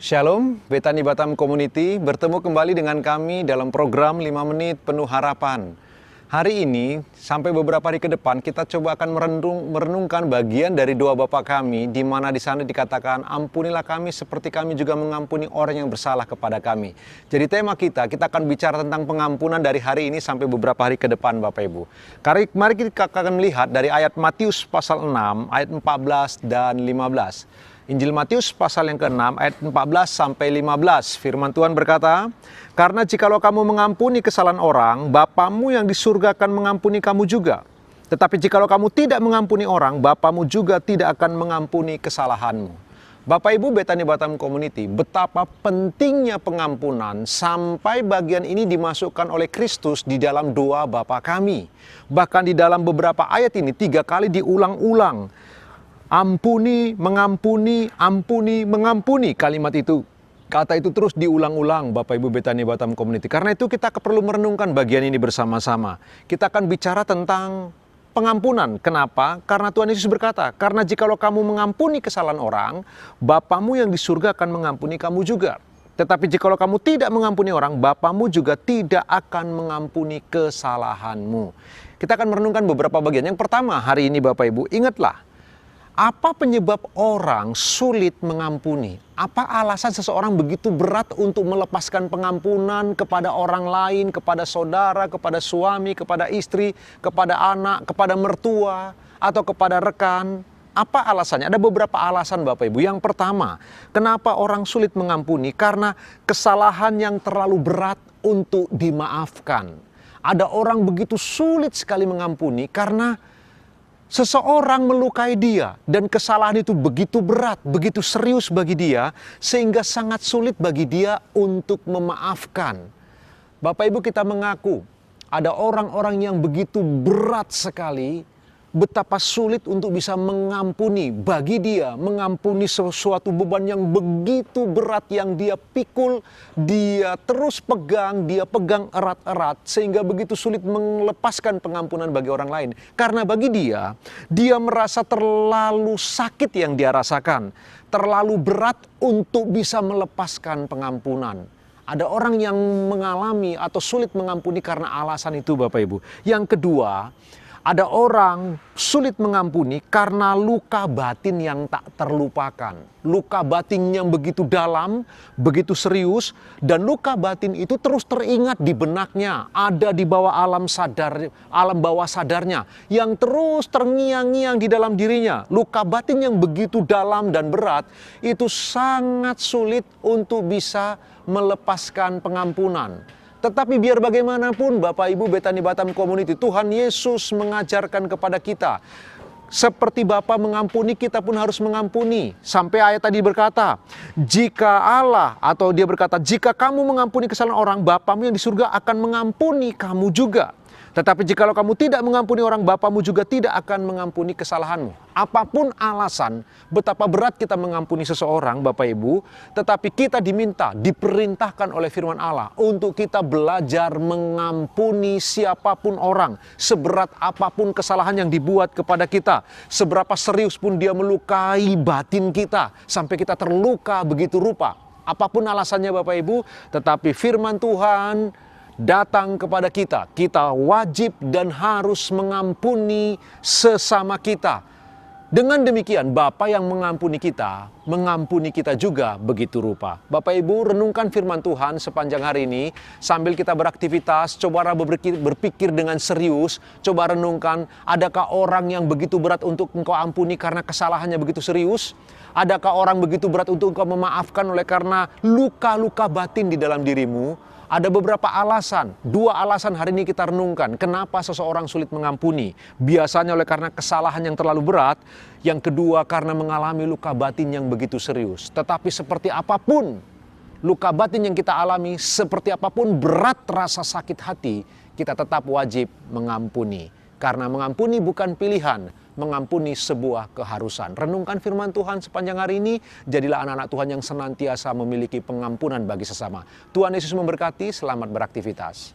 Shalom, Betani Batam Community, bertemu kembali dengan kami dalam program 5 Menit Penuh Harapan. Hari ini, sampai beberapa hari ke depan, kita coba akan merenungkan bagian dari doa Bapa kami, di mana di sana dikatakan, ampunilah kami seperti kami juga mengampuni orang yang bersalah kepada kami. Jadi tema kita akan bicara tentang pengampunan dari hari ini sampai beberapa hari ke depan, Bapak Ibu. Mari kita akan melihat dari ayat Matius pasal 6, ayat 14 dan 15. Injil Matius pasal yang ke-6 ayat 14 sampai 15. Firman Tuhan berkata, "Karena jikalau kamu mengampuni kesalahan orang, Bapamu yang di surga akan mengampuni kamu juga. Tetapi jikalau kamu tidak mengampuni orang, Bapamu juga tidak akan mengampuni kesalahanmu." Bapak Ibu Betani Batam Community, betapa pentingnya pengampunan sampai bagian ini dimasukkan oleh Kristus di dalam doa Bapa kami. Bahkan di dalam beberapa ayat ini 3 kali diulang-ulang. Ampuni, mengampuni, ampuni, mengampuni. Kata itu terus diulang-ulang Bapak Ibu Betani Batam Community. Karena itu kita perlu merenungkan bagian ini bersama-sama. Kita akan bicara tentang pengampunan. Kenapa? Karena Tuhan Yesus berkata, "Karena jikalau kamu mengampuni kesalahan orang, Bapamu yang di surga akan mengampuni kamu juga. Tetapi jikalau kamu tidak mengampuni orang, Bapamu juga tidak akan mengampuni kesalahanmu." Kita akan merenungkan beberapa bagian. Yang pertama hari ini Bapak Ibu, ingatlah, apa penyebab orang sulit mengampuni? Apa alasan seseorang begitu berat untuk melepaskan pengampunan kepada orang lain, kepada saudara, kepada suami, kepada istri, kepada anak, kepada mertua, atau kepada rekan? Apa alasannya? Ada beberapa alasan Bapak Ibu. Yang pertama, kenapa orang sulit mengampuni? Karena kesalahan yang terlalu berat untuk dimaafkan. Ada orang begitu sulit sekali mengampuni karena seseorang melukai dia dan kesalahan itu begitu berat, begitu serius bagi dia sehingga sangat sulit bagi dia untuk memaafkan. Bapak Ibu, kita mengaku ada orang-orang yang begitu berat sekali, betapa sulit untuk bisa mengampuni bagi dia, mengampuni sesuatu beban yang begitu berat yang dia pikul, dia terus pegang, dia pegang erat-erat sehingga begitu sulit melepaskan pengampunan bagi orang lain. Karena bagi dia merasa terlalu sakit yang dia rasakan, terlalu berat untuk bisa melepaskan pengampunan. Ada orang yang mengalami atau sulit mengampuni karena alasan itu Bapak Ibu. Yang kedua, ada orang sulit mengampuni karena luka batin yang tak terlupakan. Luka batin yang begitu dalam, begitu serius, dan luka batin itu terus teringat di benaknya, ada di bawah alam bawah sadarnya, yang terus terngiang-ngiang di dalam dirinya. Luka batin yang begitu dalam dan berat, itu sangat sulit untuk bisa melepaskan pengampunan. Tetapi biar bagaimanapun Bapak Ibu Betani Batam Community, Tuhan Yesus mengajarkan kepada kita, seperti Bapa mengampuni, kita pun harus mengampuni. Sampai ayat tadi berkata, jika kamu mengampuni kesalahan orang, Bapamu yang di surga akan mengampuni kamu juga. Tetapi jikalau kamu tidak mengampuni orang, Bapamu juga tidak akan mengampuni kesalahanmu. Apapun alasan, betapa berat kita mengampuni seseorang, Bapak Ibu, tetapi kita diperintahkan oleh firman Allah untuk kita belajar mengampuni siapapun orang, seberat apapun kesalahan yang dibuat kepada kita, seberapa serius pun dia melukai batin kita, sampai kita terluka begitu rupa. Apapun alasannya Bapak Ibu, tetapi firman Tuhan datang kepada kita. Kita wajib dan harus mengampuni sesama kita. Dengan demikian, Bapa yang mengampuni kita juga begitu rupa. Bapak Ibu, renungkan firman Tuhan sepanjang hari ini. Sambil kita beraktivitas, coba berpikir dengan serius. Coba renungkan, adakah orang yang begitu berat untuk engkau ampuni karena kesalahannya begitu serius? Adakah orang begitu berat untuk engkau memaafkan oleh karena luka-luka batin di dalam dirimu? Ada beberapa alasan, 2 alasan hari ini kita renungkan. Kenapa seseorang sulit mengampuni? Biasanya oleh karena kesalahan yang terlalu berat. Yang kedua karena mengalami luka batin yang begitu serius. Tetapi seperti apapun luka batin yang kita alami, seperti apapun berat rasa sakit hati, kita tetap wajib mengampuni. Karena mengampuni bukan pilihan, mengampuni sebuah keharusan. Renungkan firman Tuhan sepanjang hari ini, jadilah anak-anak Tuhan yang senantiasa memiliki pengampunan bagi sesama. Tuhan Yesus memberkati, selamat beraktivitas.